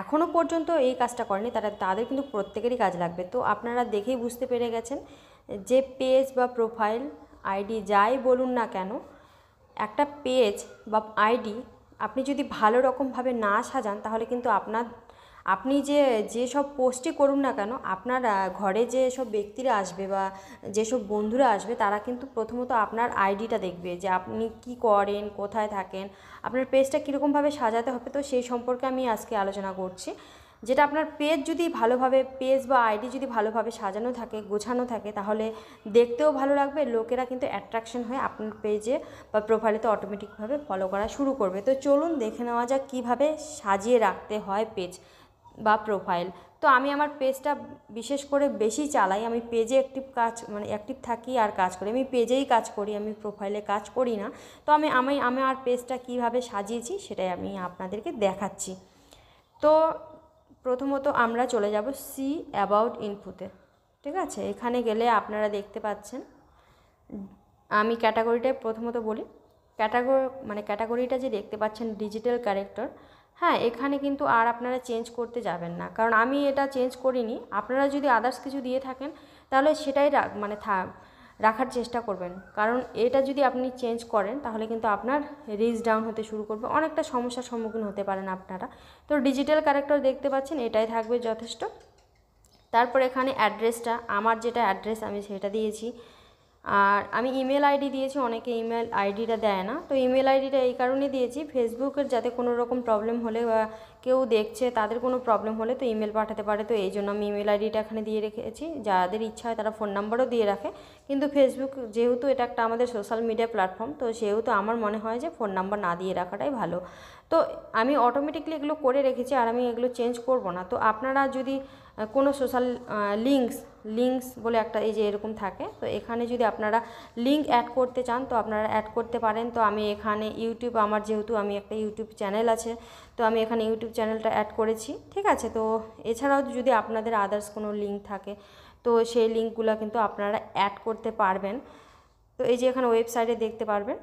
এখনও পর্যন্ত এই কাজটা করেনি তাদের কিন্তু প্রত্যেকেরই কাজ লাগবে। তো আপনারা দেখেই বুঝতে পেরে গেছেন যে পেজ বা প্রোফাইল আইডি যাই বলুন না কেন, একটা পেজ বা আইডি আপনি যদি ভালো রকমভাবে না সাজান তাহলে কিন্তু আপনি যেসব পোস্টই করুন না কেন, আপনার ঘরে যেসব ব্যক্তিরা আসবে বা যেসব বন্ধুরা আসবে তারা কিন্তু প্রথমত আপনার আইডিটা দেখবে যে আপনি কি করেন, কোথায় থাকেন, আপনার পেজটা কীরকমভাবে সাজাতে হবে। তো সেই সম্পর্কে আমি আজকে আলোচনা করছি। যেটা আপনার পেজ যদি ভালোভাবে, পেজ বা আইডি যদি ভালোভাবে সাজানো থাকে, গোছানো থাকে, তাহলে দেখতেও ভালো লাগবে, লোকেরা কিন্তু অ্যাট্রাকশন হয়ে আপনার পেজে বা প্রোফাইলেতে অটোমেটিকভাবে ফলো করা শুরু করবে। তো চলুন দেখে নেওয়া যাক কীভাবে সাজিয়ে রাখতে হয় পেজ বা প্রোফাইল। তো আমি আমার পেজটা বিশেষ করে বেশি চালাই, আমি পেজে অ্যাক্টিভ থাকি আর কাজ করি, আমি পেজেই কাজ করি, আমি প্রোফাইলে কাজ করি না। তো আমি আমার পেজটা কীভাবে সাজিয়েছি সেটাই আমি আপনাদেরকে দেখাচ্ছি। তো প্রথমত আমরা চলে যাব সি অ্যাবাউট ইনফোতে। ঠিক আছে, এখানে গেলে আপনারা দেখতে পাচ্ছেন, আমি ক্যাটাগরিটায় প্রথমত বলি। ক্যাটাগরিটা যে দেখতে পাচ্ছেন ডিজিটাল ক্যারেক্টার, হ্যাঁ, এখানে কিন্তু আর আপনারা চেঞ্জ করতে যাবেন না, কারণ আমি এটা চেঞ্জ করিনি। আপনারা যদি আদার্স কিছু দিয়ে থাকেন তাহলে সেটাই রাখার চেষ্টা করবেন, কারণ এটা যদি আপনি চেঞ্জ করেন তাহলে কিন্তু আপনার রিচ ডাউন হতে শুরু করবে, অনেকটা সমস্যার সম্মুখীন হতে পারেন আপনারা। তো ডিজিটাল ক্যারেক্টার দেখতে পাচ্ছেন, এটাই থাকবে যথেষ্ট। তারপর এখানে অ্যাড্রেসটা, আমার যেটা অ্যাড্রেস আমি সেটা দিয়েছি। আর আমি ইমেল আইডি দিয়েছি, অনেকে ইমেল আইডিটা দেয় না, তো ইমেল আইডিটা এই কারণে দিয়েছি ফেসবুকের যাতে কোনো রকম প্রবলেম হলে বা কেউ দেখছে তাদের কোনো প্রবলেম হলে তো ইমেল পাঠাতে পারে, তো এই জন্য আমি ইমেল আইডিটা এখানে দিয়ে রেখেছি। যাদের ইচ্ছা হয় তারা ফোন নাম্বারও দিয়ে রাখে, কিন্তু ফেসবুক যেহেতু এটা একটা আমাদের সোশ্যাল মিডিয়া প্ল্যাটফর্ম, তো সেহেতু আমার মনে হয় যে ফোন নাম্বার না দিয়ে রাখাটাই ভালো। তো আমি অটোমেটিকলি এগুলো করে রেখেছি আর আমি এগুলো চেঞ্জ করব না। তো আপনারা যদি কোনো সোশ্যাল লিঙ্কস বলে একটা এই যে এরকম থাকে, তো এখানে যদি আপনারা লিঙ্ক অ্যাড করতে চান তো আপনারা অ্যাড করতে পারেন। তো আমি এখানে ইউটিউব, আমার যেহেতু আমি একটা ইউটিউব চ্যানেল আছে, তো আমি এখানে ইউটিউব চ্যানেলটা অ্যাড করেছি। ঠিক আছে, তো এছাড়াও যদি আপনাদের আদার্স কোনো লিঙ্ক থাকে তো সেই লিঙ্কগুলো কিন্তু আপনারা অ্যাড করতে পারবেন। তো এই যে এখানে ওয়েবসাইটে দেখতে পারবেন,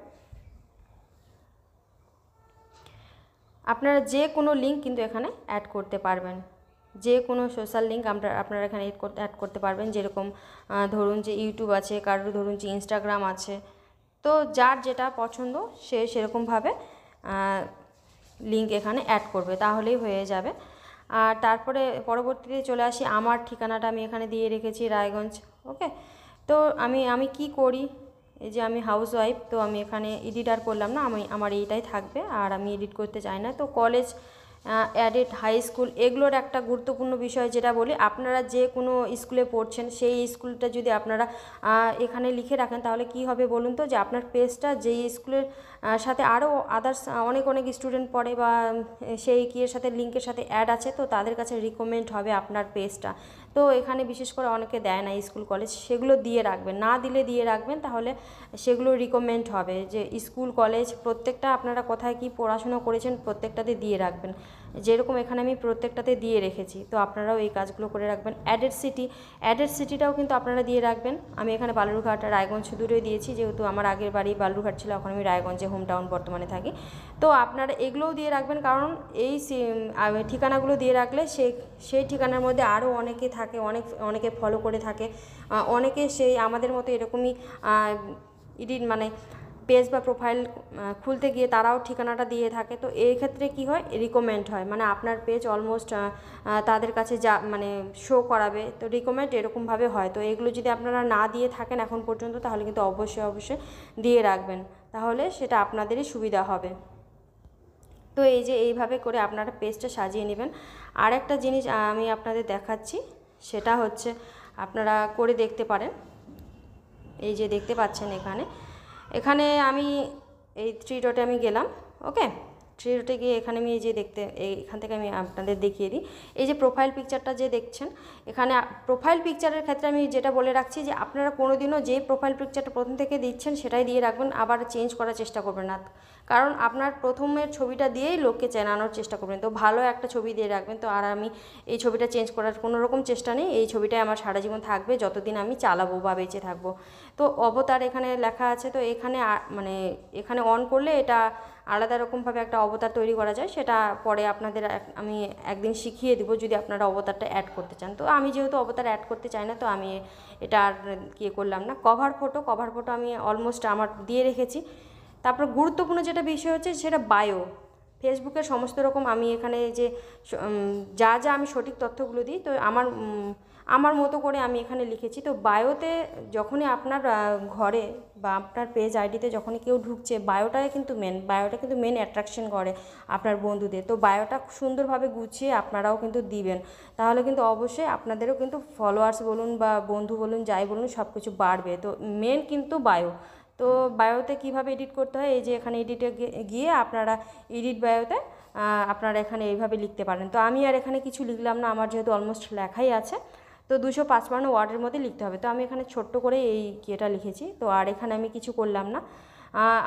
আপনারা যে কোনো লিঙ্ক কিন্তু এখানে অ্যাড করতে পারবেন, যে কোনো সোশ্যাল লিঙ্ক আপনারা এখানে অ্যাড করতে পারবেন। যেরকম ধরুন যে ইউটিউব আছে, কারোর ধরুন যে ইনস্টাগ্রাম আছে, তো যার যেটা পছন্দ সে সেরকমভাবে লিঙ্ক এখানে অ্যাড করবে, তাহলেই হয়ে যাবে। আর তারপরে পরবর্তীতে চলে আসি, আমার ঠিকানাটা আমি এখানে দিয়ে রেখেছি রায়গঞ্জ। ওকে, তো আমি কি করি, এই যে আমি হাউস ওয়াইফ, তো আমি এখানে এডিট আর করলাম না, আমার এইটাই থাকবে আর আমি এডিট করতে চাই না। তো কলেজ, অ্যাডেড, হাই স্কুল, এগুলোর একটা গুরুত্বপূর্ণ বিষয় যেটা বলি, আপনারা যে কোনো স্কুলে পড়ছেন সেই স্কুলটা যদি আপনারা এখানে লিখে রাখেন তাহলে কি হবে বলুন তো, যে আপনার পেজটা যেই স্কুলের সাথে আরও আদার্স অনেক স্টুডেন্ট পড়ে বা সেই কিয়ের সাথে লিঙ্কের সাথে অ্যাড আছে, তো তাদের কাছে রিকমেন্ড হবে আপনার পেজটা। তো এখানে বিশেষ করে অনেকে দেয় না স্কুল কলেজ, সেগুলো দিয়ে রাখবেন, না দিলে দিয়ে রাখবেন, তাহলে সেগুলো রিকমেন্ড হবে যে স্কুল কলেজ প্রত্যেকটা আপনারা কোথায় কি পড়াশোনা করেছেন প্রত্যেকটাতে দিয়ে রাখবেন। যেরকম এখানে আমি প্রত্যেকটাতে দিয়ে রেখেছি, তো আপনারাও এই কাজগুলো করে রাখবেন। অ্যাডেড সিটিটাও কিন্তু আপনারা দিয়ে রাখবেন। আমি এখানে বালুরঘাট আর রায়গঞ্জ দূরে দিয়েছি, যেহেতু আমার আগের বাড়ি বালুরঘাট ছিল, এখন আমি রায়গঞ্জে হোম টাউন বর্তমানে থাকি। তো আপনারা এগুলোও দিয়ে রাখবেন, কারণ এই ঠিকানাগুলো দিয়ে রাখলে সেই ঠিকানার মধ্যে আরও অনেকে থাকে, অনেকে ফলো করে থাকে, অনেকে সেই আমাদের মতো এরকমই পেজ বা প্রোফাইল খুলতে গিয়ে তারাও ঠিকানাটা দিয়ে থাকে। তো এই ক্ষেত্রে কি হয়, রিকমেন্ড হয়, মানে আপনার পেজ অলমোস্ট তাদের কাছে শো করাবে, তো রিকমেন্ড এরকমভাবে হয়। তো এগুলো যদি আপনারা না দিয়ে থাকেন এখন পর্যন্ত তাহলে কিন্তু অবশ্যই দিয়ে রাখবেন, তাহলে সেটা আপনাদেরই সুবিধা হবে। তো এই যে এইভাবে করে আপনারা পেজটা সাজিয়ে নেবেন। আর একটা জিনিস আমি আপনাদের দেখাচ্ছি, সেটা হচ্ছে আপনারা করে দেখতে পারেন। এই যে দেখতে পাচ্ছেন এখানে আমি এই 3 ডটে আমি গেলাম। ওকে, 3 ডটে গিয়ে এখানে আমি এই যে এখান থেকে আমি আপনাদের দেখিয়ে দিই, এই যে প্রোফাইল পিকচারটা যে দেখছেন, এখানে প্রোফাইল পিকচারের ক্ষেত্রে আমি যেটা বলে রাখছি যে আপনারা কোনোদিনও যে প্রোফাইল পিকচারটা প্রথম থেকে দিচ্ছেন সেটাই দিয়ে রাখবেন, আবার চেঞ্জ করার চেষ্টা করবেন না, কারণ আপনার প্রথমের ছবিটা দিয়েই লোককে চেনানোর চেষ্টা করবেন। তো ভালো একটা ছবি দিয়ে রাখবেন। তো আর আমি এই ছবিটা চেঞ্জ করার কোনো রকম চেষ্টা নেই, এই ছবিটাই আমার সারা জীবন থাকবে যতদিন আমি চালাবো বা বেঁচে থাকবো। তো অবতার এখানে লেখা আছে, তো এখানে এখানে অন করলে এটা আলাদা রকমভাবে একটা অবতার তৈরি করা যায়, সেটা পরে আপনাদের আমি একদিন শিখিয়ে দিব যদি আপনারা অবতারটা অ্যাড করতে চান। তো আমি যেহেতু অবতার অ্যাড করতে চাই না, তো আমি এটা আর করলাম না। কভার ফটো আমি অলমোস্ট আমার দিয়ে রেখেছি। তারপর গুরুত্বপূর্ণ যেটা বিষয় হচ্ছে সেটা বায়ো। ফেসবুকের সমস্ত রকম আমি এখানে যে যা যা আমি সঠিক তথ্যগুলো দিই, তো আমার মতো করে আমি এখানে লিখেছি। তো বায়োতে যখনই আপনার ঘরে বা আপনার পেজ আইডিতে যখনই কেউ ঢুকছে, বায়োটা কিন্তু মেন অ্যাট্রাকশন করে আপনার বন্ধুদের। তো বায়োটা সুন্দরভাবে গুছিয়ে আপনারাও কিন্তু দিবেন, তাহলে কিন্তু অবশ্যই আপনাদেরও কিন্তু ফলোয়ার্স বলুন বা বন্ধু বলুন যাই বলুন সব কিছু বাড়বে। তো মেন কিন্তু বায়ো। তো বায়োতে কিভাবে এডিট করতে হয়, এই যে এখানে এডিটে গিয়ে আপনারা এডিট বায়োতে আপনারা এখানে এইভাবে লিখতে পারেন। তো আমি আর এখানে কিছু লিখলাম না, আমার যেহেতু অলমোস্ট লেখাই আছে। তো 255 ওয়ার্ডের মধ্যে লিখতে হবে। তো আমি এখানে ছোট্ট করে এই এটা লিখেছি। তো আর এখানে আমি কিছু করলাম না।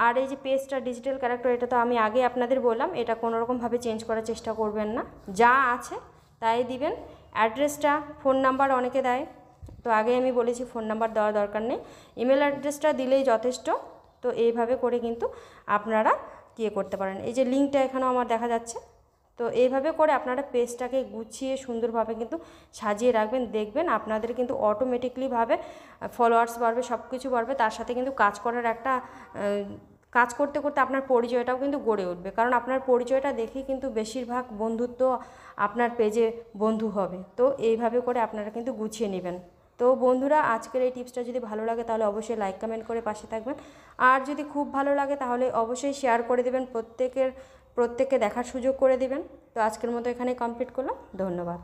আর এই যে পেজটা ডিজিটাল ক্যারেক্টার, এটা তো আমি আগে আপনাদের বললাম, এটা কোনোরকমভাবে চেঞ্জ করার চেষ্টা করবেন না, যা আছে তাই দিবেন। অ্যাড্রেসটা, ফোন নাম্বার অনেকে দেয়, তো আগে আমি বলেছি ফোন নাম্বার দেওয়ার দরকার নেই, ইমেল অ্যাড্রেসটা দিলেই যথেষ্ট। তো এইভাবে করে কিন্তু আপনারা করতে পারেন। এই যে লিঙ্কটা এখানেও আমার দেখা যাচ্ছে। তো এইভাবে করে আপনারা পেজটাকে গুছিয়ে সুন্দরভাবে কিন্তু সাজিয়ে রাখবেন, দেখবেন আপনাদের কিন্তু অটোমেটিকলিভাবে ফলোয়ার্স বাড়বে, সব কিছু বাড়বে। তার সাথে কিন্তু কাজ করার একটা কাজ করতে করতে আপনার পরিচয়টাও কিন্তু গড়ে উঠবে, কারণ আপনার পরিচয়টা দেখেই কিন্তু বেশিরভাগ বন্ধুত্ব আপনার পেজে বন্ধু হবে। তো এইভাবে করে আপনারা কিন্তু গুছিয়ে নেবেন। তো বন্ধুরা, আজকের এই টিপসটা যদি ভালো লাগে তাহলে অবশ্যই লাইক কমেন্ট করে পাশে থাকবেন, আর যদি খুব ভালো লাগে তাহলে অবশ্যই শেয়ার করে দেবেন, প্রত্যেককে দেখার সুযোগ করে দেবেন। তো আজকের মতো এখানেই কমপ্লিট করলাম। ধন্যবাদ।